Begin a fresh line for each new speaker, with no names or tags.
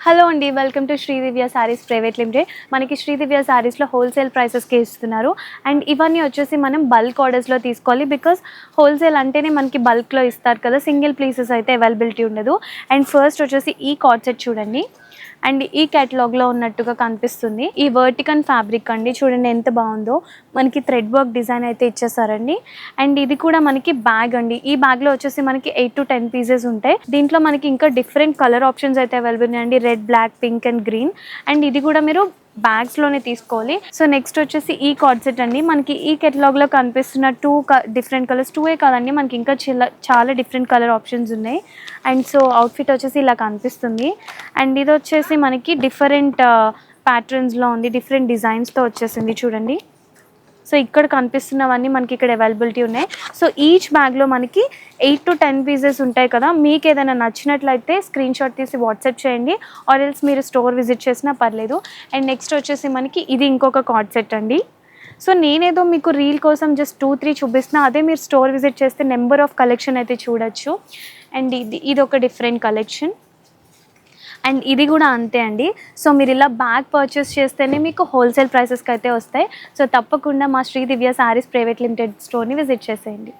Hello అండి, welcome to Sri Divya Sarees private limited. మనకి శ్రీ దివ్య సారీస్లో wholesale ప్రైసెస్కి ఇస్తున్నారు. అండ్ ఇవన్నీ వచ్చేసి మనం బల్క్ ఆర్డర్స్లో తీసుకోవాలి. బికాస్ హోల్సేల్ అంటేనే మనకి బల్క్లో ఇస్తారు కదా, సింగిల్ పీసెస్ అయితే అవైలబిలిటీ ఉండదు. అండ్ ఫస్ట్ వచ్చేసి ఈ కార్డ్ సెట్ చూడండి. అండ్ ఈ కేటలాగ్లో ఉన్నట్టుగా కనిపిస్తుంది. ఈ వర్టికన్ ఫ్యాబ్రిక్ అండి, చూడండి ఎంత బాగుందో. మనకి థ్రెడ్ వర్క్ డిజైన్ అయితే ఇచ్చేసారండి. అండ్ ఇది కూడా మనకి బ్యాగ్ అండి. ఈ బ్యాగ్లో వచ్చేసి మనకి 8 to 10 పీసెస్ ఉంటాయి. దీంట్లో మనకి ఇంకా డిఫరెంట్ కలర్ ఆప్షన్స్ అయితే అవైలబుల్ ఉన్నాయండి. Red, black, pink and green. And ఇది కూడా మీరు బ్యాగ్స్లోనే తీసుకోవాలి. సో నెక్స్ట్ వచ్చేసి ఈ కార్డ్ సెట్ అండి. మనకి ఈ కేటలాగ్లో కనిపిస్తున్న డిఫరెంట్ కలర్స్, 2 కాదండి, మనకి ఇంకా చాలా డిఫరెంట్ కలర్ ఆప్షన్స్ ఉన్నాయి. అండ్ సో అవుట్ఫిట్ వచ్చేసి ఇలా కనిపిస్తుంది. అండ్ ఇది వచ్చేసి మనకి డిఫరెంట్ ప్యాటర్న్స్లో ఉంది, డిఫరెంట్ డిజైన్స్తో వచ్చేసింది చూడండి. సో ఇక్కడ కనిపిస్తున్నవన్నీ మనకి ఇక్కడ అవైలబిలిటీ ఉన్నాయి. సో ఈచ్ బ్యాగ్లో మనకి 8 to 10 పీసెస్ ఉంటాయి కదా. మీకు ఏదైనా నచ్చినట్లయితే స్క్రీన్ షాట్ తీసి వాట్సాప్ చేయండి, ఆర్ ఎల్స్ మీరు స్టోర్ విజిట్ చేసినా పర్లేదు. అండ్ నెక్స్ట్ వచ్చేసి మనకి ఇది ఇంకొక కార్డ్ సెట్ అండి. సో నేనేదో మీకు రీల్ కోసం జస్ట్ 2-3 చూపిస్తున్నా, అదే మీరు స్టోర్ విజిట్ చేస్తే నెంబర్ ఆఫ్ కలెక్షన్ అయితే చూడొచ్చు. అండ్ ఇది ఒక డిఫరెంట్ కలెక్షన్. అండ్ ఇది కూడా అంతే అండి. సో మీరు ఇలా బ్యాగ్ పర్చేస్ చేస్తేనే మీకు హోల్సేల్ ప్రైసెస్కి అయితే వస్తాయి. సో తప్పకుండా మా Shri Divya Sarees private limited స్టోర్ని visit చేసేయండి.